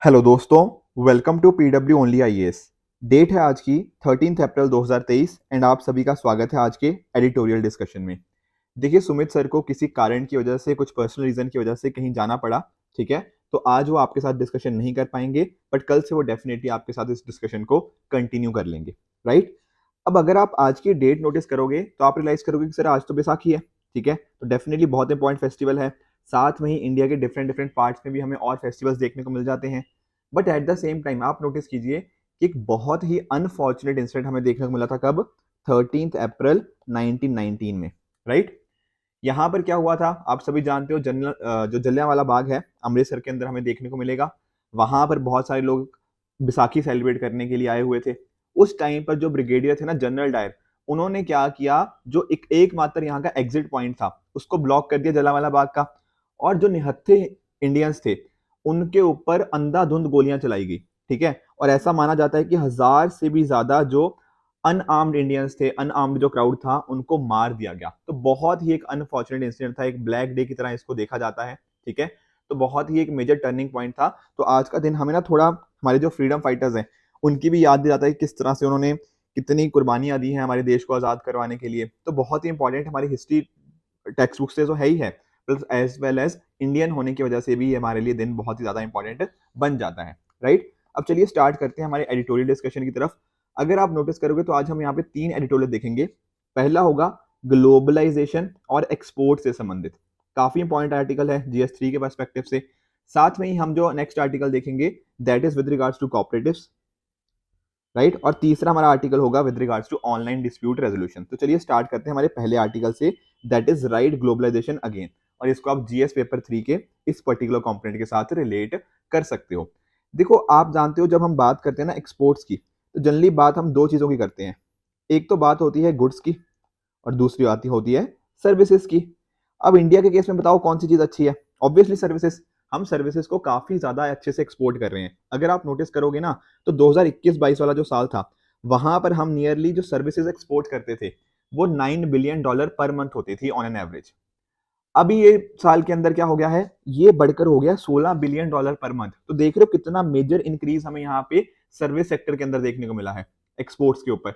Hello दोस्तों, welcome to PW only IAS. Date है आज की 13 अप्रैल 2023 एंड आप सभी का स्वागत है आज के एडिटोरियल डिस्कशन में। देखिए, सुमित सर को किसी कारण की वजह से, कुछ पर्सनल रीजन की वजह से कहीं जाना पड़ा। ठीक है, तो आज वो आपके साथ डिस्कशन नहीं कर पाएंगे, बट कल से वो डेफिनेटली आपके साथ इस डिस्कशन को कंटिन्यू कर लेंगे। राइट। अब अगर आप आज की डेट नोटिस करोगे तो आप रियलाइज करोगे कि सर आज तो बैसाखी है। ठीक है, तो डेफिनेटली बहुत इंपॉर्टेंट फेस्टिवल है। साथ में ही इंडिया के डिफरेंट डिफरेंट पार्ट्स में भी हमें और फेस्टिवल्स देखने को मिल जाते हैं। But at the same time आप नोटिस कीजिए कि एक बहुत ही अनफॉर्चुनेट इंसिडेंट हमें देखने को मिला था। कब? 13 अप्रैल 1919 में। राइट। यहाँ पर क्या हुआ था आप सभी जानते हो। जो जलियांवाला बाग है अमृतसर के अंदर हमें देखने को मिलेगा। वहां पर बहुत सारे लोग बैसाखी सेलिब्रेट करने के लिए आए हुए थे। उस टाइम पर जो ब्रिगेडियर थे ना, जनरल डायर, उन्होंने क्या किया, जो एकमात्र यहाँ का एग्जिट पॉइंट था उसको ब्लॉक कर दिया जलियांवाला बाग का। और जो निहत्थे इंडियंस थे उनके ऊपर अंधाधुंध गोलियां चलाई गई। ठीक है, और ऐसा माना जाता है कि 1000 से भी ज्यादा जो अनआर्म्ड इंडियंस थे, अनआर्म्ड जो क्राउड था, उनको मार दिया गया। तो बहुत ही एक अनफॉर्चुनेट इंसिडेंट था, एक ब्लैक डे की तरह इसको देखा जाता है। ठीक है, तो बहुत ही एक मेजर टर्निंग पॉइंट था। तो आज का दिन हमें ना थोड़ा हमारे जो फ्रीडम फाइटर्स हैं उनकी भी याद दिलाता है कि किस तरह से उन्होंने कितनी कुर्बानियां दी हैं हमारे देश को आजाद करवाने के लिए। तो बहुत ही इंपॉर्टेंट हमारी हिस्ट्री टेक्स्ट बुक से तो है ही है, plus as well as Indian होने की वजह से भी हमारे लिए दिन बहुत ही ज्यादा इंपॉर्टेंट बन जाता है। राइट। अब चलिए स्टार्ट करते हैं हमारे एडिटोरियल डिस्कशन की तरफ। अगर आप नोटिस करोगे तो आज हम यहाँ पे 3 एडिटोरियल देखेंगे। पहला होगा ग्लोबलाइजेशन और एक्सपोर्ट से संबंधित। काफी इंपॉर्टेंट आर्टिकल है GS3 के पर्सपेक्टिव से। साथ में ही हम जो नेक्स्ट आर्टिकल देखेंगे that is with regards to cooperatives. Right. और तीसरा हमारा आर्टिकल होगा with regards to online dispute resolution. तो चलिए स्टार्ट करते हैं हमारे पहले आर्टिकल से, that is right globalisation again. और इसको आप GS पेपर 3 के इस पर्टिकुलर कंपोनेंट के साथ रिलेट कर सकते हो। देखो, आप जानते हो जब हम बात करते हैं ना एक्सपोर्ट्स की, तो जनरली बात हम दो चीजों की करते हैं। एक तो बात होती है गुड्स की और दूसरी आती होती है सर्विसेज की। अब इंडिया के केस में बताओ कौन सी चीज अच्छी है? Obviously services. हम सर्विसेज को काफी ज्यादा अच्छे से एक्सपोर्ट कर रहे हैं। अगर आप नोटिस करोगे ना तो 2021-22 वाला जो साल था वहां पर हम नियरली जो सर्विसेज एक्सपोर्ट करते थे वो $9 बिलियन पर मंथ होती थी ऑन एन एवरेज। अभी ये साल के अंदर क्या हो गया है, ये बढ़कर हो गया $16 बिलियन पर मंथ। तो देख रहे हो कितना मेजर इंक्रीज हमें यहाँ पे सर्विस सेक्टर के अंदर देखने को मिला है एक्सपोर्ट्स के ऊपर।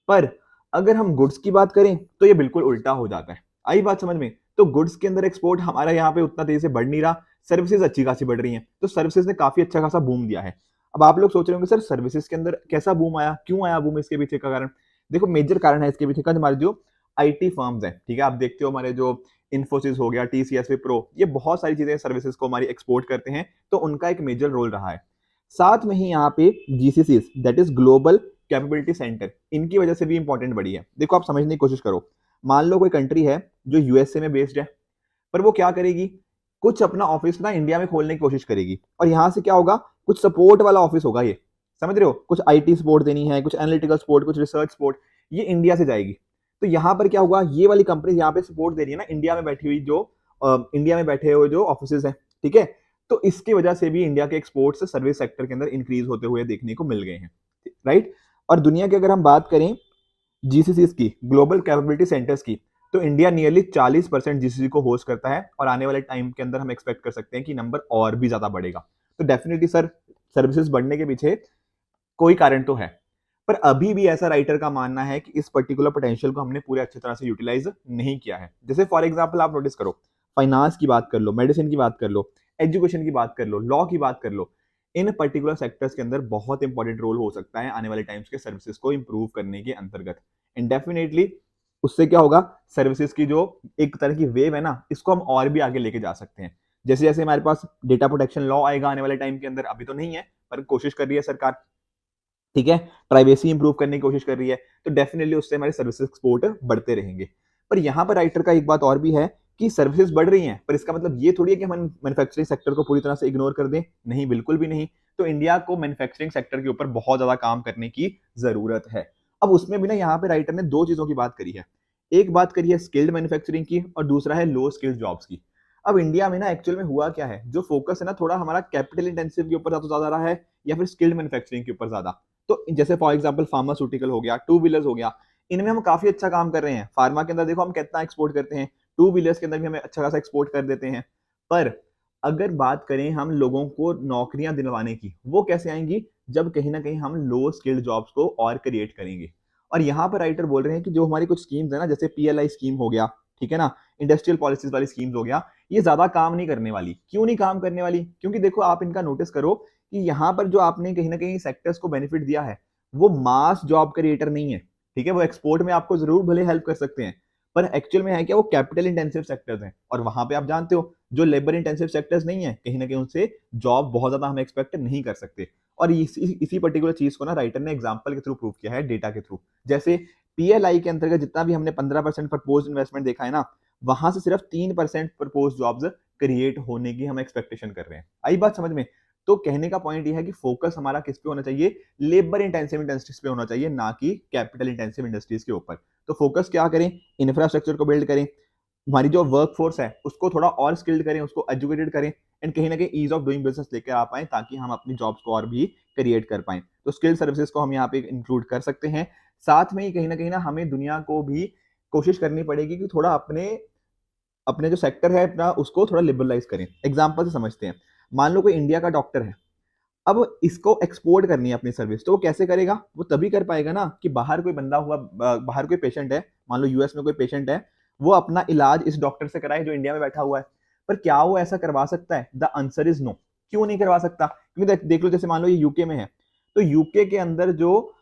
पर अगर हम गुड्स की बात करें तो ये बिल्कुल उल्टा हो जाता है। आई बात समझ में? तो गुड्स के अंदर एक्सपोर्ट हमारा यहाँ पे उतना तेजी से बढ़ नहीं रहा, सर्विसेज अच्छी खासी बढ़ रही हैं। तो सर्विसेज ने काफी अच्छा खासा बूम दिया है। अब आप लोग सोच रहे होंगे सर सर्विसेज के अंदर कैसा बूम आया, क्यों आया बूम, इसके पीछे का कारण? देखो, मेजर कारण है इसके पीछे का हमारे जो IT फर्म्स हैं। ठीक है, आप देखते हो हमारे जो इन्फोसिस हो गया, TCS, विप्रो, ये बहुत सारी चीजें सर्विसेज को हमारी एक्सपोर्ट करते हैं। तो उनका एक मेजर रोल रहा है। साथ में ही यहाँ पे GCC, that is global capability centre, इनकी वजह से भी इंपॉर्टेंट बढ़ी है। देखो, आप समझने की कोशिश करो। मान लो कोई कंट्री है जो USA में बेस्ड है, पर वो क्या करेगी, कुछ अपना ऑफिस ना इंडिया में खोलने की कोशिश करेगी। और यहाँ से क्या होगा, कुछ सपोर्ट वाला ऑफिस होगा ये। समझ रहे हो? कुछ IT सपोर्ट देनी है, कुछ एनालिटिकल सपोर्ट, कुछ रिसर्च सपोर्ट, ये इंडिया से जाएगी। तो यहाँ पर क्या होगा, ये वाली कंपनी यहाँ पे सपोर्ट दे रही है ना इंडिया में बैठी हुई, जो इंडिया में बैठे हुए जो ऑफिस हैं। ठीक है, तो इसकी वजह से भी इंडिया के एक्सपोर्ट्स सर्विस सेक्टर के अंदर इंक्रीज होते हुए देखने को मिल गए हैं। राइट। और दुनिया की अगर हम बात करें GCCs की, ग्लोबल कैपेबिलिटी सेंटर्स की, तो इंडिया नियरली 40% GCC को होस्ट करता है। और आने वाले टाइम के अंदर हम एक्सपेक्ट कर सकते हैं कि नंबर और भी ज्यादा बढ़ेगा। तो डेफिनेटली सर, सर्विसेज बढ़ने के पीछे कोई कारण तो है। पर अभी भी ऐसा राइटर का मानना है कि इस पर्टिकुलर पोटेंशियल को हमने पूरे अच्छी तरह से यूटिलाइज नहीं किया है। जैसे फॉर एग्जांपल आप नोटिस करो, फाइनेंस की बात कर लो, मेडिसिन की बात कर लो, एजुकेशन की बात कर लो, लॉ की बात कर लो, इन पर्टिकुलर सेक्टर्स के अंदर बहुत इंपॉर्टेंट रोल हो सकता है आने वाले टाइम्स के सर्विसेज को इंप्रूव करने के अंतर्गत। एंड डेफिनेटली उससे क्या होगा, सर्विसेज की जो एक तरह की वेव है ना, इसको हम और भी आगे लेके जा सकते हैं। जैसे जैसे हमारे पास डेटा प्रोटेक्शन लॉ आएगा आने वाले टाइम के अंदर, अभी तो नहीं है पर कोशिश कर रही है सरकार। ठीक है, प्राइवेसी इंप्रूव करने की कोशिश कर रही है। तो डेफिनेटली उससे हमारे सर्विसेज एक्सपोर्ट बढ़ते रहेंगे। पर यहाँ पर राइटर का एक बात और भी है कि सर्विसेज बढ़ रही हैं, पर इसका मतलब ये थोड़ी है कि हम मैन्युफैक्चरिंग सेक्टर को पूरी तरह से इग्नोर कर दें। नहीं, बिल्कुल भी नहीं। तो इंडिया को मैन्युफैक्चरिंग सेक्टर के ऊपर बहुत ज्यादा काम करने की जरूरत है। अब उसमें भी ना यहाँ पे राइटर ने दो चीजों की बात करी है। एक बात करी है स्किल्ड मैन्युफैक्चरिंग की और दूसरा है लो स्किल्ड जॉब्स की। अब इंडिया में ना एक्चुअल में हुआ क्या है, जो फोकस है ना थोड़ा हमारा कैपिटल इंटेंसिव के ऊपर ज्यादा रहा है या फिर स्किल्ड मैन्युफैक्चरिंग के ऊपर ज्यादा। तो जैसे फॉर एग्जांपल फार्मास्यूटिकल हो गया, टू व्हीलर्स हो गया, इनमें हम काफी अच्छा काम कर रहे हैं। फार्मा के अंदर देखो हम कितना एक्सपोर्ट करते हैं, टू व्हीलर्स के अंदर भी हमें अच्छा खासा एक्सपोर्ट कर देते हैं। पर अगर बात करें हम लोगों को नौकरियां दिलवाने की, वो कैसे आएंगी? जब कहीं ना कहीं हम लो स्किल्ड जॉब्स को और क्रिएट करेंगे। और यहाँ पर राइटर बोल रहे हैं कि जो हमारी कुछ स्कीम्स है ना, जैसे पीएलआई स्कीम हो गया, ठीक है ना, इंडस्ट्रियल पॉलिसीज वाली स्कीम्स हो गया, ये ज्यादा काम नहीं करने वाली। क्यों नहीं काम करने वाली? क्योंकि देखो आप इनका नोटिस करो कि यहाँ पर जो आपने कहीं ना कहीं सेक्टर्स को बेनिफिट दिया है, वो मास जॉब क्रिएटर नहीं है। ठीक है, वो एक्सपोर्ट में आपको जरूर भले हेल्प कर सकते हैं, पर एक्चुअल में है क्या, वो कैपिटल इंटेंसिव सेक्टर्स हैं। और वहां पे आप जानते हो, जो लेबर इंटेंसिव सेक्टर्स नहीं है, कहीं ना कहीं उनसे जॉब बहुत ज्यादा हम एक्सपेक्ट नहीं कर सकते। और इसी पर्टिकुलर चीज को ना राइटर ने एग्जांपल के थ्रू प्रूव किया है, डेटा के थ्रू। जैसे पीएलआई के अंतर्गत जितना भी हमने 15% प्रपोज इन्वेस्टमेंट देखा है ना, वहां से सिर्फ 3% प्रपोज जॉब्स क्रिएट होने की हम एक्सपेक्टेशन कर रहे हैं। आई बात समझ में? तो कहने का पॉइंट ये है कि फोकस हमारा किस पे होना चाहिए? लेबर इंटेंसिव इंडस्ट्रीज पे होना चाहिए, ना कि कैपिटल इंटेंसिव इंडस्ट्रीज के ऊपर। तो फोकस क्या करें? इंफ्रास्ट्रक्चर को बिल्ड करें, हमारी जो वर्क फोर्स है उसको थोड़ा और स्किल्ड करें, उसको एजुकेटेड करें, एंड कहीं ना कहीं ईज ऑफ डूइंग बिजनेस लेकर आ पाए, ताकि हम अपनी जॉब्स को और भी क्रिएट कर पाए। तो स्किल सर्विसेज को हम यहाँ पे इंक्लूड कर सकते हैं। साथ में ही कहीं ना हमें दुनिया को भी कोशिश करनी पड़ेगी कि थोड़ा अपने अपने जो सेक्टर है अपना, उसको थोड़ा लिबरलाइज करें। एग्जाम्पल से समझते हैं। मान लो कोई इंडिया का डॉक्टर है, अब इसको एक्सपोर्ट करनी है अपनी सर्विस, तो वो कैसे करेगा? वो तभी कर पाएगा ना कि बाहर कोई बंदा हुआ, बाहर कोई पेशेंट है, मान लो यूएस में कोई पेशेंट है, वो अपना इलाज इस डॉक्टर से कराए जो इंडिया में बैठा हुआ है। पर क्या वो ऐसा करवा सकता है? The answer is no. क्यों नहीं करवा सकता? क्योंकि देख लो, जैसे मान लो ये यूके में है, तो यूके के अंदर जो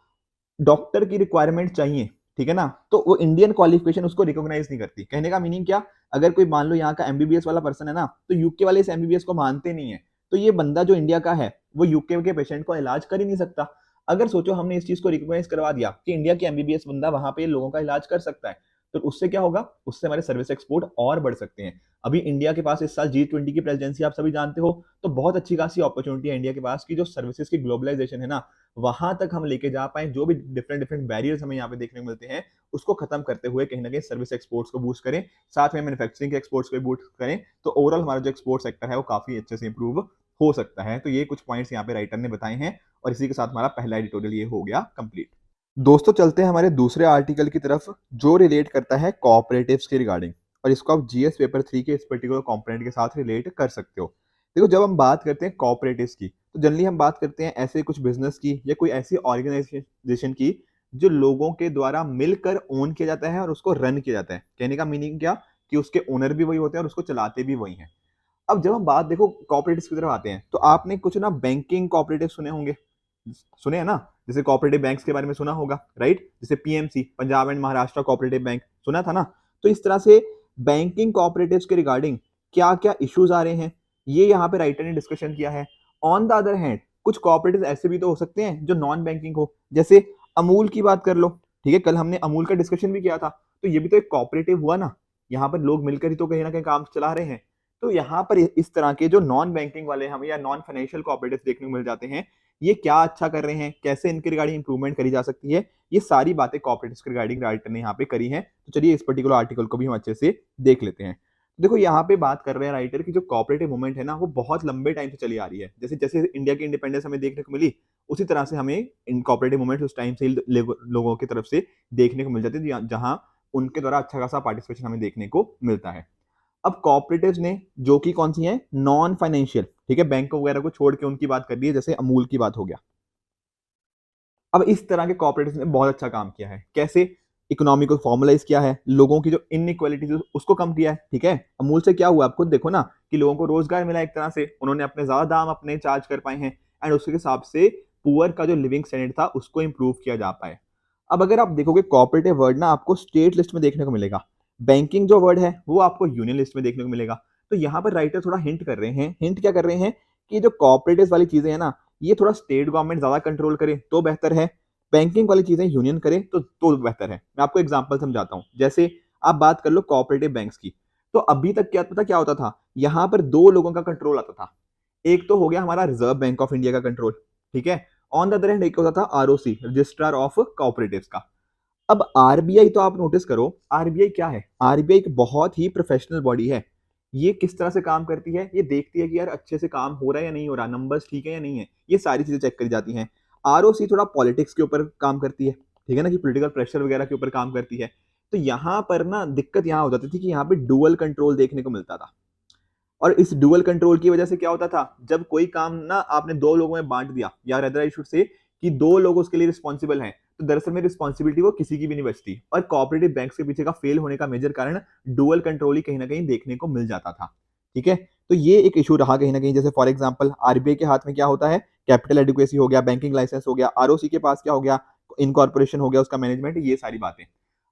डॉक्टर की रिक्वायरमेंट चाहिए, ठीक है ना, तो वो इंडियन क्वालिफिकेशन उसको रिकॉग्नाइज नहीं करती। कहने का मीनिंग क्या? अगर कोई मान लो यहाँ का एमबीबीएस वाला पर्सन है ना, तो यूके वाले इस एमबीबीएस को मानते नहीं है। तो ये बंदा जो इंडिया का है, वो यूके के पेशेंट को इलाज कर ही नहीं सकता। अगर सोचो हमने इस चीज को रिकॉग्नाइज करवा दिया कि इंडिया के एमबीबीएस बंदा वहां पे लोगों का इलाज कर सकता है, तो उससे क्या होगा? उससे हमारे सर्विस एक्सपोर्ट और बढ़ सकते हैं। अभी इंडिया के पास इस साल G20 की प्रेसिडेंसी आप सभी जानते हो, तो बहुत अच्छी खासी अपॉर्चुनिटी है इंडिया के पास की जो सर्विसेज की ग्लोबलाइजेशन है ना, वहां तक हम लेके जा पाए। जो भी डिफरेंट डिफरेंट बैरियर्स हमें यहाँ पे देखने को मिलते हैं, उसको खत्म करते हुए कहीं ना कहीं सर्विस एक्सपोर्ट्स को बूस्ट करें, साथ में मैन्युफैक्चरिंग के एक्सपोर्ट्स को बूस्ट करें, तो ओवरऑल हमारा जो एक्सपोर्ट सेक्टर है वो काफी अच्छे से इंप्रूव हो सकता है। तो ये कुछ पॉइंट्स यहाँ पे राइटर ने बताए हैं, और इसी के साथ हमारा पहला एडिटोरियल ये हो गया कंप्लीट। दोस्तों चलते हैं हमारे दूसरे आर्टिकल की तरफ, जो रिलेट करता है कोऑपरेटिव्स के रिगार्डिंग, और इसको आप जीएस पेपर 3 के इस पर्टिकुलर कंपोनेंट के साथ रिलेट कर सकते हो। देखो, जब हम बात करते हैं कोऑपरेटिव्स की, तो जनरली हम बात करते हैं ऐसे कुछ बिजनेस की या कोई ऐसी ऑर्गेनाइजेशन की जो लोगों के द्वारा मिलकर ओन किया जाता है और उसको रन किया जाता है। कहने का मीनिंग क्या? कि उसके ओनर भी वही होते हैं और उसको चलाते भी वही हैं। अब जब हम बात देखो कोऑपरेटिव्स की तरफ आते हैं, तो आपने कुछ ना बैंकिंग कोऑपरेटिव सुने होंगे, सुने हैं ना? जैसे कोऑपरेटिव बैंक्स के बारे में सुना होगा, राइट? जैसे PMC, Punjab and Maharashtra cooperative bank, सुना था ना? तो इस तरह से बैंकिंग कोऑपरेटिव्स के रिगार्डिंग क्या क्या इश्यूज आ रहे हैं, ये यहाँ पे राइटर ने डिस्कशन किया है। ऑन द अदर हैंड, कुछ कोऑपरेटिव ऐसे भी तो हो सकते हैं जो नॉन बैंकिंग हो, जैसे अमूल की बात कर लो। ठीक है, कल हमने अमूल का डिस्कशन भी किया था, तो ये भी तो एक कोऑपरेटिव हुआ ना। यहाँ पर लोग मिलकर ही तो कहीं ना कहीं काम चला रहे हैं। तो यहाँ पर इस तरह के जो नॉन बैंकिंग वाले हमें या नॉन फाइनेंशियल कोऑपरेटिव देखने को मिल जाते हैं, ये क्या अच्छा कर रहे हैं, कैसे इनके रिगार्डिंग इंप्रूवमेंट करी जा सकती है, ये सारी बातें कोऑपरेटिव्स के रिगार्डिंग राइटर ने यहाँ पे करी हैं। तो चलिए इस पर्टिकुलर आर्टिकल को भी हम अच्छे से देख लेते हैं। देखो, यहाँ पे बात कर रहे हैं राइटर की जो कोऑपरेटिव मूवमेंट है ना, वो बहुत लंबे टाइम से चली आ रही है। जैसे जैसे इंडिया की इंडिपेंडेंस हमें देखने को मिली, उसी तरह से हमें इन कोऑपरेटिव मूवमेंट उस टाइम से ही लोगों की तरफ से देखने को मिल जाती है, जहां उनके द्वारा अच्छा खासा पार्टिसिपेशन हमें देखने को मिलता है। अब कॉपरेटिव्स ने, जो कि कौन सी है, नॉन फाइनेंशियल, ठीक है, बैंक वगैरह को छोड़ के उनकी बात कर दी है, जैसे अमूल की बात हो गया। अब इस तरह के कॉपरेटिव्स ने बहुत अच्छा काम किया है। कैसे? इकोनॉमी को फॉर्मलाइज किया है, लोगों की जो इनइक्वालिटीज उसको कम किया है। ठीक है, अमूल से क्या हुआ आप खुद देखो ना, कि लोगों को रोजगार मिला, एक तरह से उन्होंने अपने ज्यादा दाम अपने चार्ज कर पाए हैं, एंड उसके हिसाब से पुअर का जो लिविंग स्टैंडर्ड था उसको इंप्रूव किया जा पाए। अब अगर आप देखोगे कोऑपरेटिव वर्ड ना आपको स्टेट लिस्ट में देखने को मिलेगा, बैंकिंग जो वर्ड है वो आपको यूनियन लिस्ट में देखने को मिलेगा। तो यहाँ पर राइटर थोड़ा हिंट कर रहे हैं, हिंट क्या कर रहे हैं, कि जो कोऑपरेटिव वाली चीजें है ना, ये थोड़ा स्टेट गवर्नमेंट ज्यादा कंट्रोल करे तो बेहतर है, बैंकिंग वाली चीजें यूनियन करे तो बेहतर है। मैं आपको एग्जांपल समझाता हूँ। जैसे आप बात कर लो कोऑपरेटिव बैंक्स की, तो अभी तक क्या पता क्या होता था, यहाँ पर दो लोगों का कंट्रोल आता था। एक तो हो गया हमारा रिजर्व बैंक ऑफ इंडिया का कंट्रोल, ठीक है, ऑन द अदर हैंड एक होता था आरओसी, रजिस्ट्रार ऑफ कोऑपरेटिव्स का। अब आरबीआई तो आप नोटिस करो, आरबीआई क्या है? आरबीआई एक बहुत ही प्रोफेशनल बॉडी है। ये किस तरह से काम करती है? ये देखती है कि यार अच्छे से काम हो रहा है या नहीं हो रहा, नंबर्स ठीक है या नहीं है, ये सारी चीजें चेक करी जाती हैं। आरओसी थोड़ा पॉलिटिक्स के ऊपर काम करती है, ठीक है ना, कि पॉलिटिकल प्रेशर वगैरह के ऊपर काम करती है। तो यहाँ पर ना दिक्कत यहाँ हो जाती थी कि यहाँ पे डुअल कंट्रोल देखने को मिलता था। और इस डुअल कंट्रोल की वजह से क्या होता था, जब कोई काम ना आपने दो लोगों में बांट दिया, या रेदर आई शुड से कि दो लोग उसके लिए रिस्पॉन्सिबल हैं, तो दरअसल में रिस्पॉन्सिबिलिटी वो किसी की भी नहीं बचती, और कोऑपरेटिव बैंक्स के पीछे का फेल होने का मेजर कारण डुअल कंट्रोल ही कहीं ना कहीं देखने को मिल जाता था। ठीक है, तो ये एक इशू रहा कहीं ना कहीं। जैसे फॉर एग्जांपल आरबीआई के हाथ में क्या होता है, कैपिटल एडिक्वेसी हो गया, बैंकिंग लाइसेंस हो गया, आरओसी के पास क्या हो गया, इनकॉर्पोरेशन हो गया, उसका मैनेजमेंट, ये सारी बातें।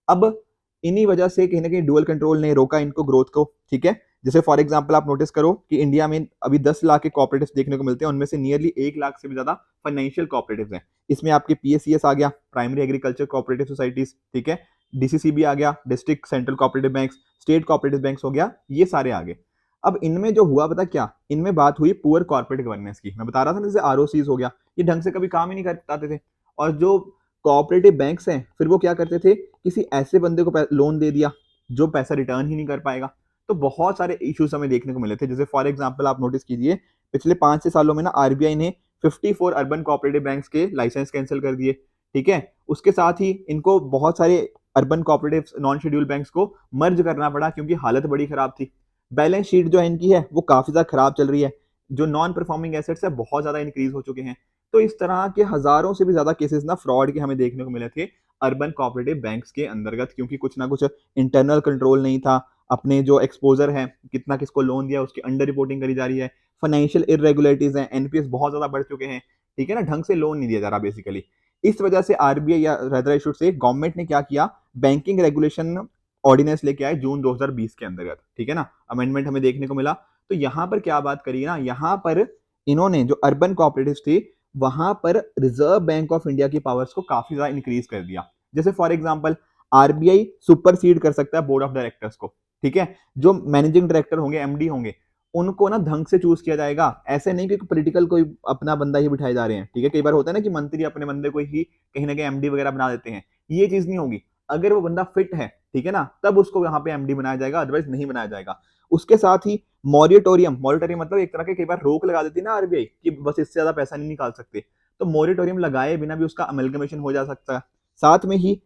अब इन्हीं वजह से कहीं ना कहीं डुअल कंट्रोल ने रोका इनको ग्रोथ को। ठीक है, जैसे फॉर एग्जांपल आप नोटिस करो कि इंडिया में अभी 10 लाख के कॉपरेटिव्स देखने को मिलते हैं, उनमें से नियरली 1 लाख से भी ज्यादा फाइनेंशियल कॉपरेटिव्स हैं। इसमें आपके पीएससीएस आ गया, प्राइमरी एग्रीकल्चर कोऑपरेटिव सोसाइटीज, ठीक है, डीसीसीबी आ गया, district central cooperative banks, state cooperative banks हो गया, ये सारे आ गए। अब इनमें जो हुआ पता क्या, इनमें बात हुई पुअर कॉर्पोरेट गवर्नेंस की। मैं बता रहा था ना, जैसे आरओसीज हो गया, ये ढंग से कभी काम ही नहीं कर पाते थे। और जो कोऑपरेटिव बैंक्स हैं, फिर वो क्या करते थे, किसी ऐसे बंदे को लोन दे दिया जो पैसा रिटर्न ही नहीं कर पाएगा। तो बहुत सारे इश्यूज हमें देखने को मिले थे। जैसे फॉर एग्जांपल आप नोटिस कीजिए, पिछले 5 से 6 सालों में ना आरबीआई ने 54 अर्बन कोऑपरेटिव बैंक्स के लाइसेंस कैंसिल कर दिए। ठीक है, उसके साथ ही इनको बहुत सारे urban cooperative non schedule banks को मर्ज करना पड़ा, क्योंकि हालत बड़ी खराब थी। बैलेंस शीट जो है इनकी है वो काफी ज्यादा खराब चल रही है, जो नॉन परफॉर्मिंग एसेट्स है बहुत ज्यादा इंक्रीज हो चुके हैं। तो इस तरह के हजारों से भी ज्यादा केसेस ना फ्रॉड के हमें देखने को मिले थे अर्बन कोऑपरेटिव बैंक्स के अंतर्गत, क्योंकि कुछ ना कुछ इंटरनल कंट्रोल नहीं था, अपने जो एक्सपोजर है, कितना किसको लोन दिया, उसकी अंडर रिपोर्टिंग करी जा रही है, फाइनेंशियल इरेगुलरिटीज हैं, एनपीएस बहुत ज्यादा बढ़ चुके हैं। ठीक है ना, ढंग से लोन नहीं दिया जा रहा बेसिकली। इस वजह से आरबीआई या rather I should say government ने क्या किया, बैंकिंग रेगुलेशन ऑर्डिनेंस लेके आए जून 2020 के अंतर्गत। ठीक है ना, अमेंडमेंट हमें देखने को मिला। तो यहाँ पर क्या बात करिए ना, यहाँ पर इन्होंने जो अर्बन कोऑपरेटिव्स थे, वहां पर रिजर्व बैंक ऑफ इंडिया की पावर्स को काफी ज्यादा इंक्रीज कर दिया। जैसे फॉर एग्जांपल आरबीआई सुपरसीड कर सकता है बोर्ड ऑफ डायरेक्टर्स को। ठीक है, जो मैनेजिंग डायरेक्टर होंगे, एमडी होंगे, उनको ना ढंग से चूज किया जाएगा। ऐसे नहीं कि पॉलिटिकल कोई अपना बंदा ही बिठाए जा रहे हैं। ठीक है, कई बार होता है ना कि मंत्री अपने बंदे को ही कहीं ना कहीं एमडी वगैरह बना देते हैं। ये चीज नहीं होगी। अगर वो बंदा फिट है, ठीक है ना, तब उसको यहाँ पे एमडी बनाया जाएगा, अदरवाइज नहीं बनाया जाएगा। उसके साथ ही मॉरिटोरियम, मॉरिटोरियम मतलब एक तरह के कई बार रोक लगा देती है ना आरबीआई कि बस इससे ज्यादा पैसा नहीं निकाल सकते, तो मॉरिटोरियम लगाए बिना भी उसका अमेलगमेशन हो जा सकता है। साथ में ही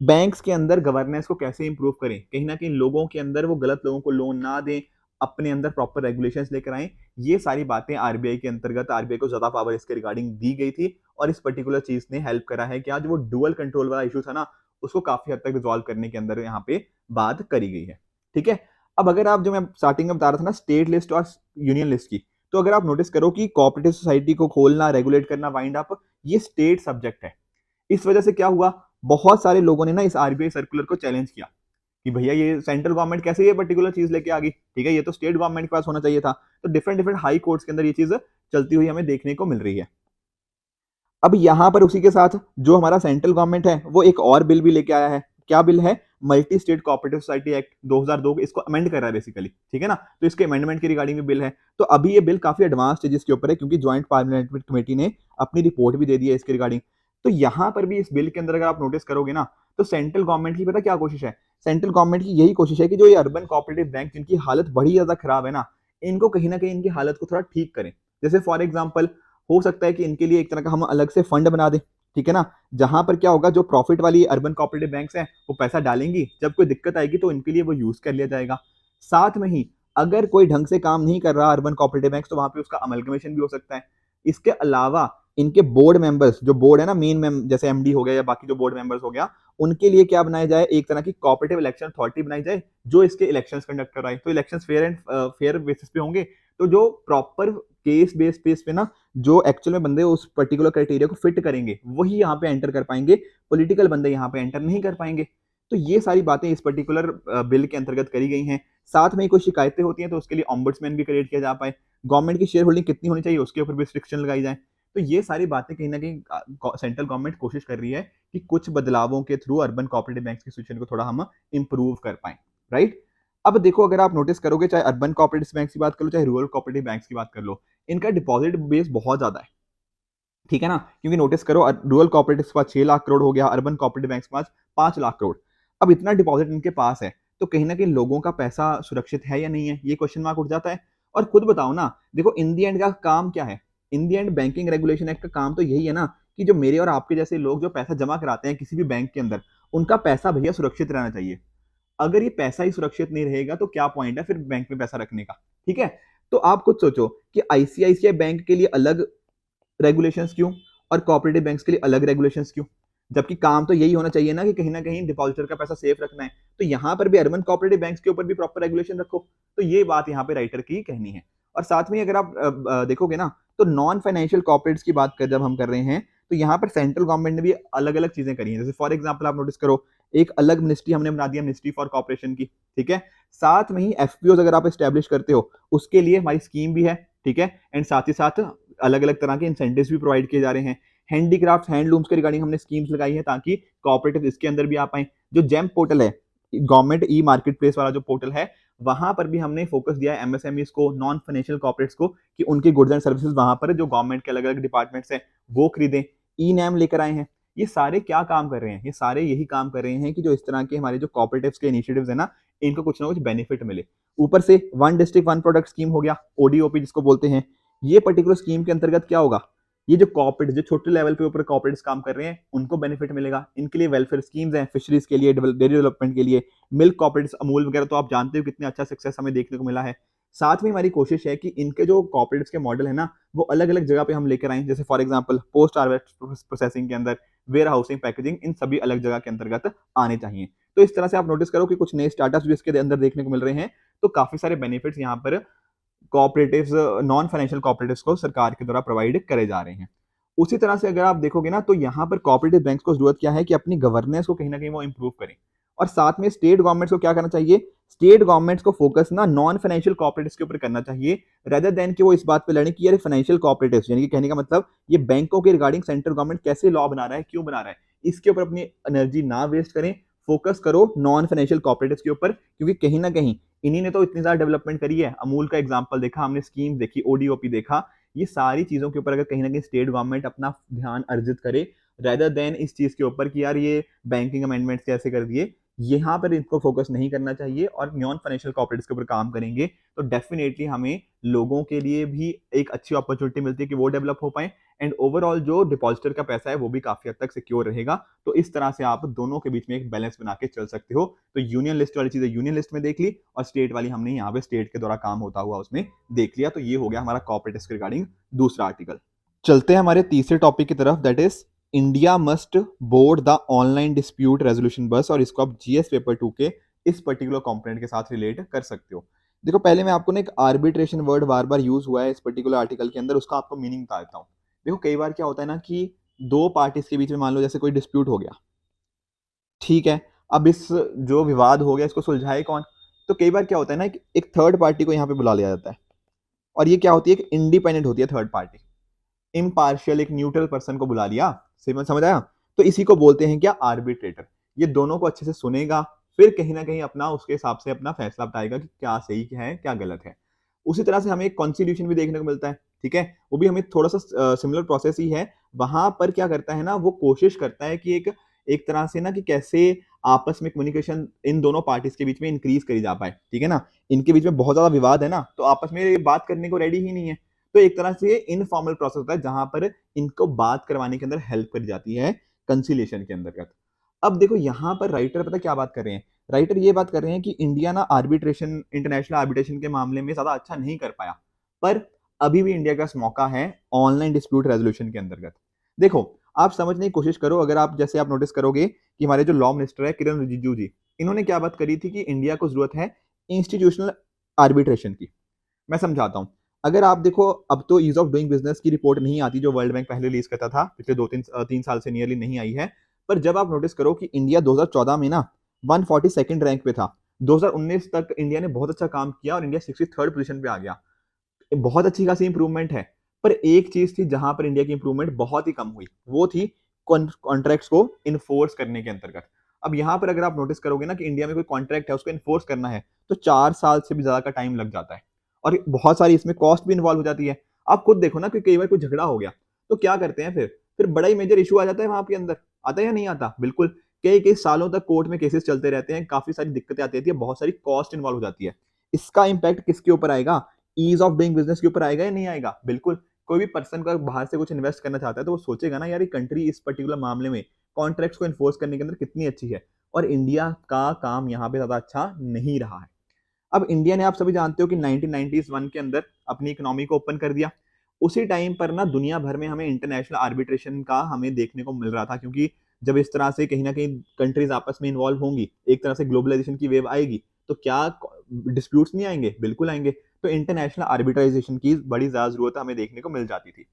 बैंक्स के अंदर गवर्नेंस को कैसे इंप्रूव करें, कहीं ना कहीं लोगों के अंदर वो गलत लोगों को लोन ना दें, अपने अंदर प्रॉपर रेगुलेशंस लेकर आए। ये सारी बातें आरबीआई के अंतर्गत, आरबीआई को ज्यादा पावर इसके रिगार्डिंग दी गई थी, और इस पर्टिकुलर चीज ने हेल्प करा है कि आज वो डुअल कंट्रोल वाला इशू था ना, उसको काफी हद तक रिजॉल्व करने के अंदर यहाँ पे बात करी गई है। ठीक है, अब अगर आप, जो मैं स्टार्टिंग में बता रहा था ना, स्टेट लिस्ट और यूनियन लिस्ट की, तो अगर आप नोटिस करो कि कोऑपरेटिव सोसाइटी को खोलना, रेगुलेट करना, वाइंड अप, ये स्टेट सब्जेक्ट है। इस वजह से क्या हुआ, बहुत सारे लोगों ने ना इस आरबीआई सर्कुलर को चैलेंज किया कि भैया ये सेंट्रल गवर्नमेंट कैसे ये पर्टिकुलर चीज लेके आ गई, ठीक है, ये तो स्टेट गवर्नमेंट के पास होना चाहिए था। तो डिफरेंट डिफरेंट हाई कोर्ट्स के अंदर ये चीज चलती हुई हमें देखने को मिल रही है। अब यहां पर उसी के साथ जो हमारा सेंट्रल गवर्नमेंट है, वो एक और बिल भी लेके आया है। क्या बिल है, multi state cooperative society act 2002, इसको अमेंड कर रहा है बेसिकली। ठीक है ना, तो इसके अमेंडमेंट के रिगार्डिंग भी बिल है। तो अभी ये बिल काफी एडवांस स्टेजेस के ऊपर है, क्योंकि ज्वाइंट पार्लियामेंट्री कमेटी ने अपनी रिपोर्ट भी दे दी है इसके रिगार्डिंग। तो यहाँ पर भी इस बिल के अंदर अगर आप नोटिस करोगे ना, तो सेंट्रल गवर्नमेंट की पता क्या कोशिश है, सेंट्रल गवर्नमेंट की यही कोशिश है कि जो ये अर्बन कोऑपरेटिव बैंक जिनकी हालत बड़ी ज्यादा खराब है ना, इनको कहीं ना कहीं इनकी हालत को थोड़ा ठीक करें। जैसे फॉर एग्जाम्पल हो सकता है कि इनके लिए एक तरह का हम अलग से फंड बना दें। ठीक है ना, जहां पर क्या होगा, जो प्रॉफिट वाली अर्बन कोऑपरेटिव बैंक्स हैं वो पैसा डालेंगी, जब कोई दिक्कत आएगी तो इनके लिए वो यूज कर लिया जाएगा। साथ में ही अगर कोई ढंग से काम नहीं कर रहा अर्बन कोऑपरेटिव बैंक्स, तो वहां पे उसका अमलगमेशन भी हो सकता है। इसके अलावा इनके बोर्ड मेंबर्स, जो बोर्ड है ना मेन जैसे एमडी हो गया या बाकी जो बोर्ड मेंबर्स हो गया, उनके लिए क्या बनाया जाए, एक तरह की कोऑपरेटिव इलेक्शन अथॉरिटी बनाई जाए, जो इसके इलेक्शंस कंडक्ट कराए। तो elections fair and fair basis पे होंगे, तो जो प्रॉपर केस बेस पे ना, जो एक्चुअल में बंदे उस पर्टिकुलर क्राइटेरिया को फिट करेंगे, वही यहाँ पे एंटर कर पाएंगे, पॉलिटिकल बंदे यहाँ पे एंटर नहीं कर पाएंगे। तो ये सारी बातें इस पर्टिकुलर बिल के अंतर्गत करी गई हैं। साथ में कोई शिकायतें होती हैं तो उसके लिए ऑम्बुड्समैन भी क्रिएट किया जा पाए, गवर्नमेंट की शेयर होल्डिंग कितनी होनी चाहिए उसके ऊपर भी रिस्ट्रिक्शन लगाई जाए। तो ये सारी बातें कहीं ना कहीं सेंट्रल गवर्नमेंट कोशिश कर रही है कि कुछ बदलावों के थ्रू अर्बन कोऑपरेटिव बैंक की सिचुएशन को थोड़ा हम इंप्रूव कर पाए। राइट, अब देखो अगर आप नोटिस करोगे, चाहे अर्बन कोऑपरेटिव बैंक की बात कर लो, चाहे रूरल कोऑपरेटिव बैंक की बात कर लो, इनका डिपॉजिट बेस बहुत ज्यादा है। ठीक है ना, क्योंकि नोटिस करो रूरल कोऑपरेटिव के पास 6 लाख करोड़ हो गया, अर्बन कोऑपरेटिव बैंक के पास 5 लाख करोड़। अब इतना डिपॉजिट इनके पास है, तो कहीं ना कहीं लोगों का पैसा सुरक्षित है या नहीं है, ये क्वेश्चन मार्क उठ जाता है। और खुद बताओ ना, देखो इन दी एंड का काम क्या है, इन दी एंड बैंकिंग रेगुलेशन एक्ट का काम तो यही है ना, कि जो मेरे और आपके जैसे लोग जो पैसा जमा कराते हैं किसी भी बैंक के अंदर, उनका पैसा भैया सुरक्षित रहना चाहिए। अगर ये पैसा ही सुरक्षित नहीं रहेगा तो क्या पॉइंट है फिर बैंक में पैसा रखने का। ठीक है, तो आप खुद सोचो कि आईसीआईसीआई बैंक के लिए अलग रेगुलेशंस क्यों और कोऑपरेटिव बैंक्स के लिए अलग रेगुलेशंस क्यों, जबकि काम तो यही होना चाहिए ना कि कहीं ना कहीं डिपॉजिटर का पैसा सेफ रखना है। तो यहाँ पर भी अर्बन कोऑपरेटिव बैंक्स के ऊपर भी प्रॉपर रेगुलेशन रखो। तो ये बात यहाँ पे राइटर की कहनी है। और साथ में अगर आप देखोगे ना तो नॉन फाइनेंशियल कॉर्पोरेट्स की बात कर जब हम कर रहे हैं तो यहाँ पर सेंट्रल गवर्नमेंट ने भी अलग अलग चीजें करी हैं। जैसे फॉर एग्जाम्पल आप नोटिस करो, एक अलग मिनिस्ट्री हमने बना दिया, मिनिस्ट्री फॉर कॉर्पोरेशन की। ठीक है, साथ में ही एफपीओ अगर आप स्टैब्लिश करते हो उसके लिए हमारी स्कीम भी है। ठीक है, एंड साथ ही साथ अलग अलग तरह के इंसेंटिव्स भी प्रोवाइड किए जा रहे हैं। हैंडीक्राफ्ट हैंडलूम्स के रिगार्डिंग हमने स्कीम्स लगाई है ताकि कोऑपरेटिव इसके अंदर भी आ पाए। जो जेम पोर्टल है, गवर्नमेंट ई मार्केट प्लेस वाला जो पोर्टल है, वहां पर भी हमने फोकस दिया है एमएसएमईज को, नॉन फाइनेंशियल कॉर्पोरेट्स को, कि उनकी गुड्स एंड सर्विसेज वहां पर जो गवर्नमेंट के अलग अलग डिपार्टमेंट्स हैं वो खरीदें। ई नैम लेकर आए हैं। ये सारे क्या काम कर रहे हैं, ये सारे यही काम कर रहे हैं कि जो इस तरह के हमारे जो कॉर्पोरेटिव्स के इनिशिएटिव्स है ना, इनको कुछ ना कुछ बेनिफिट मिले। ऊपर से one district one product scheme हो गया, ओडीओपी जिसको बोलते हैं। ये पर्टिकुलर स्कीम के अंतर्गत क्या होगा, ये जो कॉर्पोरेट जो छोटे लेवल पे ऊपर कॉर्पोरेट्स काम कर रहे हैं उनको बेनिफिट मिलेगा। इनके लिए वेलफेयर स्कीम्स हैं, फिशरीज के लिए, डेयरी डेवलपमेंट के लिए, मिल्क कॉर्पोरेट्स अमूल वगैरह, तो आप जानते हो कितने अच्छा सक्सेस हमें देखने को मिला है। साथ में हमारी कोशिश है कि इनके जो कॉर्पोरेट्स के मॉडल है ना वो अलग अलग जगह पे हम लेकर आए। जैसे for example post harvest processing के अंदर, वेयर हाउसिंग, पैकेजिंग, इन सभी अलग जगह के अंतर्गत आने चाहिए। तो इस तरह से आप नोटिस करो कि कुछ नए स्टार्टअप्स भी इसके अंदर देखने को मिल रहे हैं। तो काफी सारे बेनिफिट्स यहाँ पर कॉपरेटिव्स, नॉन फाइनेंशियल कॉपरेटिव्स को सरकार के द्वारा प्रोवाइड करे जा रहे हैं। उसी तरह से अगर आप देखोगे ना तो यहाँ पर कॉपरेटिव बैंक्स को जरूरत क्या है कि अपनी गवर्नेंस को कहीं ना कहीं वो इंप्रूव करें। और साथ में स्टेट गवर्नमेंट्स को क्या करना चाहिए, स्टेट गवर्नमेंट्स को फोकस ना नॉन फाइनेंशियल कॉपरेटिव्स के ऊपर करना चाहिए, रेदर देन कि वो इस बात पे लड़े कि यार फाइनेंशियल कॉपरेटिव्स, यानी कि कहने का मतलब ये बैंकों के रिगार्डिंग सेंट्रल गवर्नमेंट कैसे लॉ बना रहा है, क्यों बना रहा है, इसके ऊपर अपनी एनर्जी ना वेस्ट करें। फोकस करो नॉन फाइनेंशियल कॉपरेटिव्स के ऊपर, क्योंकि कहीं ना कहीं इन्हीं ने तो इतनी ज्यादा डेवलपमेंट करी है। अमूल का एग्जाम्पल देखा हमने, स्कीम देखी, ओडीओपी देखा। ये सारी चीजों के ऊपर अगर कहीं ना कहीं स्टेट गवर्नमेंट अपना ध्यान अर्जित करे रेदर देन इस चीज के ऊपर कि यार ये बैंकिंग अमेंडमेंट्स कैसे कर दिए, यहाँ पर इनको फोकस नहीं करना चाहिए और नॉन फाइनेंशियल कॉर्पोरेट्स के ऊपर काम करेंगे तो डेफिनेटली हमें लोगों के लिए भी एक अच्छी अपॉर्चुनिटी मिलती है कि वो डेवलप हो पाए, एंड ओवरऑल जो डिपॉजिटर का पैसा है वो भी काफी हद तक सिक्योर रहेगा। तो इस तरह से आप दोनों के बीच में एक बैलेंस बना के चल सकते हो। तो यूनियन लिस्ट वाली चीजें यूनियन लिस्ट में देख ली और स्टेट वाली हमने यहाँ पे स्टेट के द्वारा काम होता हुआ उसमें देख लिया। तो ये हो गया हमारा कॉर्पोरेट्स के रिगार्डिंग दूसरा आर्टिकल। चलते हैं हमारे तीसरे टॉपिक की तरफ, that is India must board the online dispute resolution बस। और इसको आप जीएस पेपर 2 के इस पर्टिकुलर कंपोनेंट के साथ रिलेट कर सकते हो। देखो पहले मैं आपको ना एक आर्बिट्रेशन वर्ड बार बार यूज हुआ है इस पर्टिकुलर आर्टिकल के अंदर, उसका आपको मीनिंग बता देता हूँ। देखो कई बार क्या होता है ना कि दो पार्टीज के बीच में मान लो जैसे कोई डिस्प्यूट हो गया, ठीक है, अब इस जो विवाद हो गया इसको सुलझाए कौन, तो कई बार क्या होता है ना कि एक थर्ड पार्टी को यहाँ पे बुला लिया जाता है। और ये क्या होती है, एक इंडिपेंडेंट होती है थर्ड पार्टी, इम्पार्शियल, एक न्यूट्रल पर्सन को बुला लिया। समझ आया? तो इसी को बोलते हैं क्या, आर्बिट्रेटर। ये दोनों को अच्छे से सुनेगा, फिर कहीं ना कहीं अपना उसके हिसाब से अपना फैसला बताएगा कि क्या सही है क्या गलत है। उसी तरह से हमें एक कॉन्स्टिट्यूशन भी देखने को मिलता है। ठीक है, वो भी हमें थोड़ा सा सिमिलर प्रोसेस ही है। वहां पर क्या करता है ना, वो कोशिश करता है कि एक एक तरह से ना कि कैसे आपस में कम्युनिकेशन इन दोनों पार्टीज के बीच में इंक्रीज करी जा पाए। ठीक है ना, इनके बीच में बहुत ज्यादा विवाद है ना, तो आपस में ये बात करने को रेडी ही नहीं है। तो एक तरह से इनफॉर्मल प्रोसेस होता है जहां पर इनको बात करवाने के अंदर हेल्प करी जाती है कंसिलिएशन के अंतर्गत। अब देखो यहाँ पर राइटर पता क्या बात कर रहे हैं, राइटर ये बात कर रहे हैं कि इंडिया ना आर्बिट्रेशन, इंटरनेशनल आर्बिट्रेशन के मामले में ज्यादा अच्छा नहीं कर पाया, पर अभी भी इंडिया का मौका है ऑनलाइन डिस्प्यूट रेजोल्यूशन के अंतर्गत। देखो आप समझने की कोशिश करो, अगर आप जैसे आप नोटिस करोगे कि हमारे जो लॉ मिनिस्टर है किरण रिजिजू जी, इन्होंने क्या बात करी थी कि इंडिया को जरूरत है इंस्टीट्यूशनल आर्बिट्रेशन की। मैं समझाता हूं। अगर आप देखो अब तो ईज ऑफ डूइंग बिजनेस की रिपोर्ट नहीं आती जो वर्ल्ड बैंक पहले रिलीज करता था, पिछले 2-3 साल से नियरली नहीं आई है। पर जब आप नोटिस करो कि इंडिया 2014 में ना 142nd रैंक पे था, 2019 तक इंडिया ने बहुत अच्छा काम किया और इंडिया 63rd पोजीशन पे आ गया। बहुत अच्छी खासी इंप्रूवमेंट है। पर एक चीज थी जहां पर इंडिया की इंप्रूवमेंट बहुत ही कम हुई, वो थी कॉन्ट्रैक्ट्स को इन्फोर्स करने के अंतर्गत। अब यहां पर अगर आप नोटिस करोगे ना कि इंडिया में कोई कॉन्ट्रैक्ट है उसको इन्फोर्स करना है तो 4 साल से भी ज्यादा का टाइम लग जाता है और बहुत सारी इसमें कॉस्ट भी इन्वॉल्व हो जाती है। आप खुद देखो ना कि कई बार कोई झगड़ा हो गया तो क्या करते हैं, फिर बड़ा ही मेजर इशू आ जाता है वहां के अंदर, आता है या नहीं आता, बिल्कुल। कई कई सालों तक कोर्ट में केसेस चलते रहते हैं, काफी सारी दिक्कतें आती रहती है, बहुत सारी कॉस्ट इन्वॉल्व हो जाती है। इसका इंपैक्ट किसके ऊपर आएगा, ईज ऑफ डूइंग बिजनेस के ऊपर आएगा या नहीं आएगा, बिल्कुल। कोई भी पर्सन का बाहर से कुछ इन्वेस्ट करना चाहता है तो वो सोचेगा ना यार ये कंट्री इस पर्टिकुलर मामले में कॉन्ट्रैक्ट्स को इन्फोर्स करने के अंदर कितनी अच्छी है। और इंडिया का काम यहाँ पे ज़्यादा अच्छा नहीं रहा है। अब इंडिया ने, आप सभी जानते हो कि 1991 के अंदर अपनी इकोनॉमी को ओपन कर दिया। उसी टाइम पर ना दुनिया भर में हमें इंटरनेशनल आर्बिट्रेशन का हमें देखने को मिल रहा था, क्योंकि जब इस तरह से कहीं ना कहीं कंट्रीज आपस में इन्वॉल्व होंगी, एक तरह से ग्लोबलाइजेशन की वेव आएगी, तो क्या डिस्प्यूट्स नहीं आएंगे? बिल्कुल आएंगे। तो इंटरनेशनल आर्बिट्राइजेशन की बड़ी ज्यादा जरूरत हमें देखने को मिल जाती थी।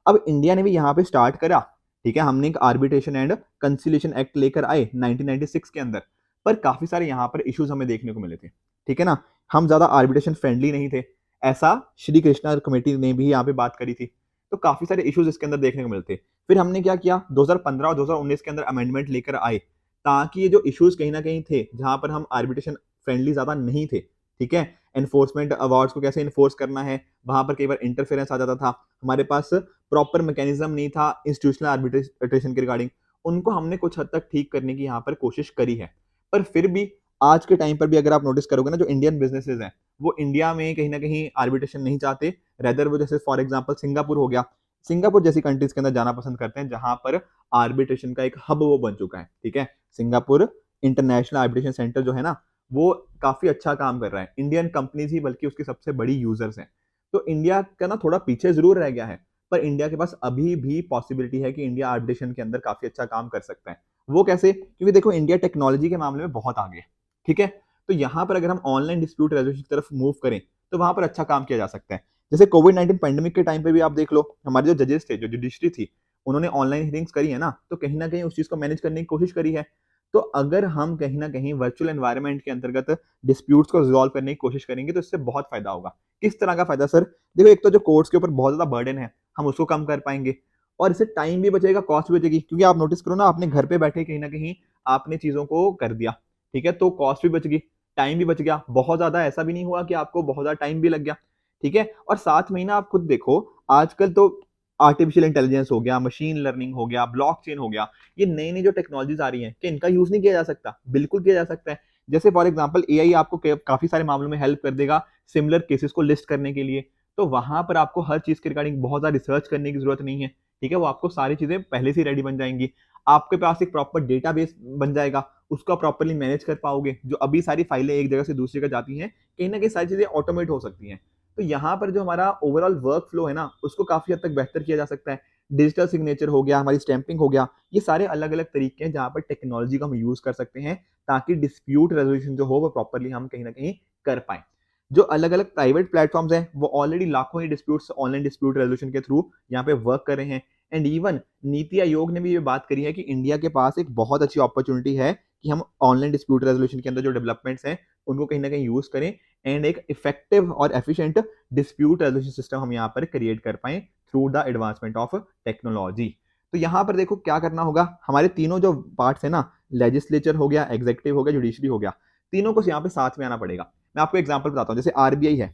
अब इंडिया ने भी यहाँ पे स्टार्ट करा, ठीक है, हमने एक आर्बिट्रेशन एंड कंसिलिएशन एक्ट लेकर आए 1996 के अंदर। पर काफी सारे यहाँ पर इश्यूज हमें देखने को मिले थे, ठीक है ना। हम ज्यादा आर्बिट्रेशन फ्रेंडली नहीं थे, ऐसा श्री कृष्णा कमेटी ने भी यहाँ पे बात करी थी। तो काफी सारे इश्यूज इसके अंदर देखने को मिलते। फिर हमने क्या किया, 2015 और 2019 के अंदर अमेंडमेंट लेकर आए, ताकि ये जो इश्यूज कहीं ना कहीं थे जहां पर हम आर्बिट्रेशन फ्रेंडली ज्यादा नहीं थे, ठीक है, एनफोर्समेंट अवार्ड्स को कैसे इन्फोर्स करना है, वहां पर कई बार इंटरफेरेंस आ जाता था, हमारे पास प्रॉपर मैकेनिज्म नहीं था इंस्टीट्यूशनल आर्बिट्रेशन के रिगार्डिंग, उनको हमने कुछ हद तक ठीक करने की यहाँ पर कोशिश करी है। पर फिर भी आज के टाइम पर भी अगर आप नोटिस करोगे ना, जो इंडियन बिजनेसेस हैं वो इंडिया में कहीं ना कहीं आर्बिट्रेशन नहीं चाहते। रेदर वो जैसे फॉर एग्जांपल सिंगापुर हो गया, सिंगापुर जैसी कंट्रीज के अंदर जाना पसंद करते हैं, जहां पर आर्बिट्रेशन का एक हब वो बन चुका है, ठीक है। सिंगापुर इंटरनेशनल आर्बिट्रेशन सेंटर जो है ना, वो काफी अच्छा काम कर रहा है। इंडियन कंपनीज ही बल्कि उसकी सबसे बड़ी यूजर्स हैं। तो इंडिया का ना थोड़ा पीछे जरूर रह गया है, पर इंडिया के पास अभी भी पॉसिबिलिटी है कि इंडिया आर्बिट्रेशन के अंदर काफी अच्छा काम कर सकता है। वो कैसे? क्योंकि देखो इंडिया टेक्नोलॉजी के मामले में बहुत आगे है, ठीक है। तो यहाँ पर अगर हम ऑनलाइन डिस्प्यूट रेजोल्यूशन की तरफ मूव करें तो वहां पर अच्छा काम किया जा सकता है। जैसे कोविड-19 पैंडेमिक के टाइम पे भी आप देख लो, हमारे जो जजेस थे, जो जुडिशरी थी, उन्होंने ऑनलाइन हियरिंग्स करी है ना, तो कहीं ना कहीं उस चीज को मैनेज करने की कोशिश करी है। तो अगर हम कहीं ना कहीं वर्चुअल एनवायरनमेंट के अंतर्गत डिस्प्यूट्स को रिजॉल्व करने की कोशिश करेंगे तो इससे बहुत फायदा होगा। किस तरह का फायदा सर? देखो, एक तो जो कोर्ट्स के ऊपर बहुत ज्यादा बर्डन है, हम उसको कम कर पाएंगे, और इससे टाइम भी बचेगा, कॉस्ट भी बचेगी। क्योंकि आप नोटिस करो ना, आपने घर पे बैठे कहीं ना कहीं आपने चीजों को कर दिया, ठीक है, तो कॉस्ट भी बच गई, टाइम भी बच गया, बहुत ज्यादा ऐसा भी नहीं हुआ कि आपको बहुत ज्यादा टाइम भी लग गया, ठीक है। और साथ में ही ना आप खुद देखो, आजकल तो आर्टिफिशियल इंटेलिजेंस हो गया, मशीन लर्निंग हो गया, ब्लॉकचेन हो गया, ये नई नई जो टेक्नोलॉजीज आ रही हैं, कि इनका यूज नहीं किया जा सकता? बिल्कुल किया जा सकता है। जैसे फॉर एग्जांपल एआई आपको काफी सारे मामलों में हेल्प कर देगा सिमिलर केसेस को लिस्ट करने के लिए। तो वहां पर आपको हर चीज के रिगार्डिंग बहुत ज्यादा रिसर्च करने की जरूरत नहीं है, ठीक है, वो आपको सारी चीजें पहले से रेडी बन जाएंगी। आपके पास एक प्रॉपर डेटाबेस बन जाएगा, उसको प्रॉपरली मैनेज कर पाओगे। जो अभी सारी फाइलें एक जगह से दूसरी जगह जाती हैं, कहीं ना कहीं सारी चीजें ऑटोमेट हो सकती हैं। तो यहाँ पर जो हमारा ओवरऑल वर्क फ्लो है ना, उसको काफी हद तक बेहतर किया जा सकता है। डिजिटल सिग्नेचर हो गया, हमारी स्टैंपिंग हो गया, ये सारे अलग अलग तरीके हैं जहाँ पर टेक्नोलॉजी का हम यूज कर सकते हैं, ताकि डिस्प्यूट रेजोल्यूशन जो हो वो प्रॉपरली हम कहीं ना कहीं कर पाए। जो अलग अलग प्राइवेट प्लेटफॉर्म्स हैं, वो ऑलरेडी लाखों ही डिस्प्यूट्स ऑनलाइन डिस्प्यूट रेजोल्यूशन के थ्रू यहाँ पे वर्क कर रहे हैं। एंड इवन नीति आयोग ने भी ये बात करी है कि इंडिया के पास एक बहुत अच्छी अपॉर्चुनिटी है कि हम ऑनलाइन डिस्प्यूट रेजोल्यूशन के अंदर जो डेवलपमेंट्स हैं उनको कहीं ना कहीं यूज करें, एंड एक इफेक्टिव और एफिशिएंट डिस्प्यूट रेजोल्यूशन सिस्टम हम यहाँ पर क्रिएट कर पाए through the advancement of technology. तो यहाँ पर देखो क्या करना होगा, हमारे तीनों जो पार्ट्स है ना, लेजिस्लेचर हो गया, एग्जीक्यूटिव हो गया, जुडिशरी हो गया, तीनों को यहाँ पे साथ में आना पड़ेगा। मैं आपको एग्जांपल बताता हूँ, जैसे आरबीआई है।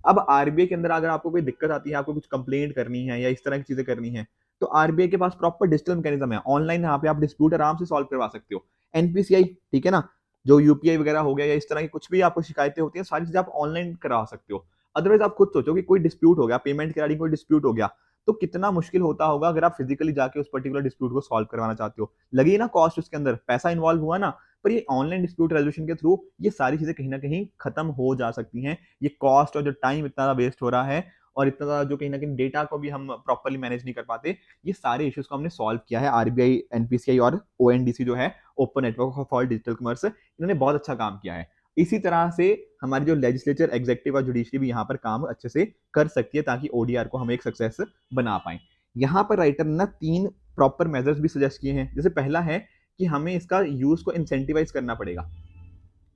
अब आरबीआई के अंदर अगर आपको कोई दिक्कत आती है, आपको कुछ कंप्लेंट करनी है या इस तरह की चीजें करनी है, तो आरबीआई के पास प्रॉपर डिजिटल मैकेनिज्म है, ऑनलाइन यहाँ पे आप डिस्प्यूट आराम से सॉल्व करवा सकते हो। एनपीसीआई, ठीक है ना, जो यूपीआई वगैरह हो गया या इस तरह की कुछ भी आपको शिकायतें होती हैं, सारी चीजें आप ऑनलाइन करा सकते हो। अदरवाइज आप खुद सोचो कि कोई डिस्प्यूट हो गया, पेमेंट के रिगार्डिंग कोई डिस्प्यूट हो गया, तो कितना मुश्किल होता होगा अगर आप फिजिकली जाके उस पर्टिकुलर डिस्प्यूट को सॉल्व करवाना चाहते हो। लगी ना कॉस्ट उसके अंदर, पैसा इन्वॉल्व हुआ ना। पर ये ऑनलाइन डिस्प्यूट रेजोल्यूशन के थ्रू ये सारी चीजें कहीं ना कहीं खत्म हो जा सकती हैं। ये कॉस्ट और जो टाइम इतना ज्यादा वेस्ट हो रहा है, और इतना ज्यादा जो कहीं ना कहीं डेटा को भी हम प्रॉपरली मैनेज नहीं कर पाते, ये सारे इश्यूज को हमने सॉल्व किया है। आरबीआई, एनपीसीआई और ओएनडीसी जो है, open network for digital commerce, इन्होंने बहुत अच्छा काम किया है। इसी तरह से हमारी जो लेजिस्लेचर, एग्जीक्यूटिव और जुडिशरी भी यहाँ पर काम अच्छे से कर सकती है, ताकि ओडीआर को हम एक सक्सेस बना पाए। यहाँ पर राइटर ने 3 प्रॉपर मेजर्स भी सजेस्ट किए हैं। जैसे पहला है कि हमें इसका यूज को इंसेंटिवाइज करना पड़ेगा।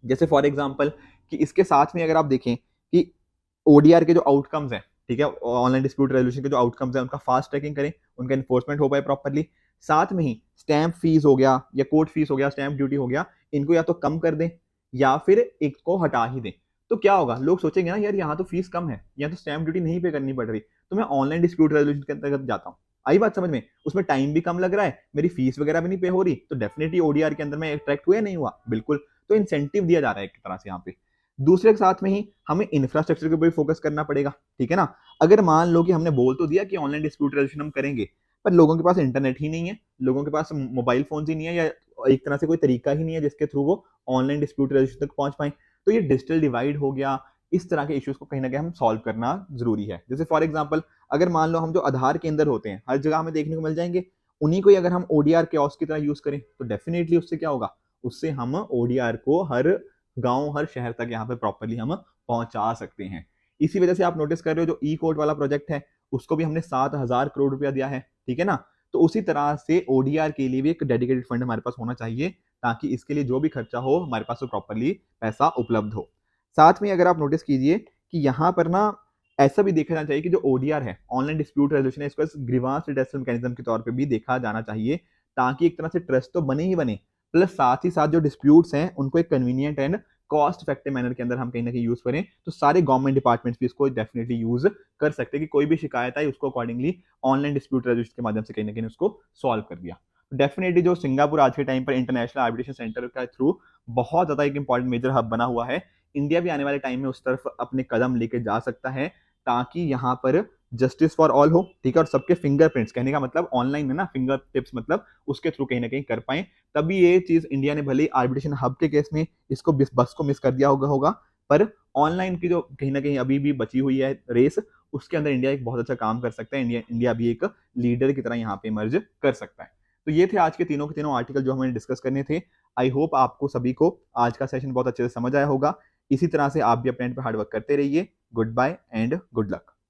जैसे फॉर एग्जांपल कि इसके साथ में अगर आप देखें कि ओडीआर के जो आउटकम्स हैं, ठीक है, ऑनलाइन डिस्प्यूट रेजोल्यूशन के जो आउटकम्स हैं, उनका फास्ट ट्रैकिंग करें, उनका इन्फोर्समेंट हो पाए प्रॉपरली। साथ में ही स्टैंप फीस हो गया या कोर्ट फीस हो गया, स्टैंप ड्यूटी हो गया, इनको या तो कम कर दें या फिर एक को हटा ही दें। तो क्या होगा, लोग सोचेंगे ना, यार यहाँ तो फीस कम है, यहाँ तो स्टैंप ड्यूटी नहीं पे करनी पड़ रही, तो मैं ऑनलाइन डिस्प्यूट रेजोल्यूशन के अंतर्गत जाता हूँ। आई बात समझ में? उसमें टाइम भी कम लग रहा है, मेरी फीस वगैरह भी नहीं पे हो रही, तो डेफिनेटली ओडीआर के अंदर मैं अट्रैक्ट हुआ नहीं हुआ, बिल्कुल। तो इंसेंटिव दिया जा रहा है एक तरह से यहाँ पे। दूसरे के साथ में ही हमें इंफ्रास्ट्रक्चर के ऊपर फोकस करना पड़ेगा, ठीक है ना। अगर मान लो कि हमने बोल तो दिया कि ऑनलाइन डिस्प्यूट रेजोल्यूशन हम करेंगे, पर लोगों के पास इंटरनेट ही नहीं है, लोगों के पास मोबाइल फोन ही नहीं है, या एक तरह से कोई तरीका ही नहीं है जिसके थ्रू वो ऑनलाइन डिस्प्यूट रेजोल्यूशन तक पहुंच पाए। तो ये डिजिटल डिवाइड हो गया, इस तरह के इश्यूज को कहीं ना कहीं हम सॉल्व करना जरूरी है। जैसे फॉर एग्जाम्पल, अगर मान लो हम जो आधार केंद्र होते हैं हर जगह हमें देखने को मिल जाएंगे, उन्हीं को ही अगर हम ओडीआर कियोस्क की तरह यूज करें तो डेफिनेटली उससे क्या होगा, उससे हम ओडीआर को हर गांव हर शहर तक यहाँ पे प्रॉपरली हम पहुंचा सकते हैं। इसी वजह से आप नोटिस कर रहे हो जो ई कोर्ट वाला प्रोजेक्ट है उसको भी हमने 7,000 करोड़ रुपया दिया है, ठीक है ना। तो उसी तरह से ओडीआर के लिए भी एक डेडिकेटेड फंड हमारे पास होना चाहिए, ताकि इसके लिए जो भी खर्चा हो हमारे पास तो प्रॉपरली पैसा उपलब्ध हो। साथ में अगर आप नोटिस कीजिए कि यहाँ पर ना ऐसा भी देखा जाना चाहिए कि जो ओडीआर है, ऑनलाइन डिस्प्यूट रेजोल्यूशन है, इसको ग्रीवांस रिडक्शन मैकेनिज्म के तौर पे भी देखा जाना चाहिए, ताकि एक तरह से ट्रस्ट तो बने ही बने, प्लस साथ ही साथ जो डिस्प्यूट्स हैं उनको एक convenient and cost effective manner के अंदर हम कहीं ना कहीं यूज करें। तो सारे गवर्नमेंट डिपार्टमेंट्स भी इसको डेफिनेटली यूज कर सकते हैं कि कोई भी शिकायत आई उसको अकॉर्डिंगली ऑनलाइन डिस्प्यूट रेजोल्यूशन के माध्यम से कहीं ना कहीं उसको सॉल्व कर दिया। डेफिनेटली जो सिंगापुर आज के टाइम पर इंटरनेशनल आर्बिट्रेशन सेंटर का थ्रू बहुत ज्यादा एक इंपॉर्टेंट मेजर हब बना हुआ है, इंडिया भी आने वाले टाइम में उस तरफ अपने कदम लेके जा सकता है, ताकि यहाँ पर जस्टिस फॉर ऑल हो, ठीक है, और सबके फिंगरप्रिंट्स, कहने का मतलब ऑनलाइन है ना, फिंगर टिप्स मतलब उसके थ्रू कहीं ना कहीं कर पाए। तभी ये चीज इंडिया ने भले ही आर्बिट्रेशन हब के केस में इसको बस को मिस कर दिया होगा, पर ऑनलाइन की जो कहीं ना कहीं अभी भी बची हुई है रेस, उसके अंदर इंडिया एक बहुत अच्छा काम कर सकता है। इंडिया भी एक लीडर की तरह यहाँ पे इमर्ज कर सकता है। तो ये थे आज के तीनों आर्टिकल जो हमें डिस्कस करने थे। आई होप आपको सभी को आज का सेशन बहुत अच्छे से समझ आया होगा। इसी तरह से आप भी अपने एंड पे हार्ड वर्क करते रहिए। Good bye and good luck.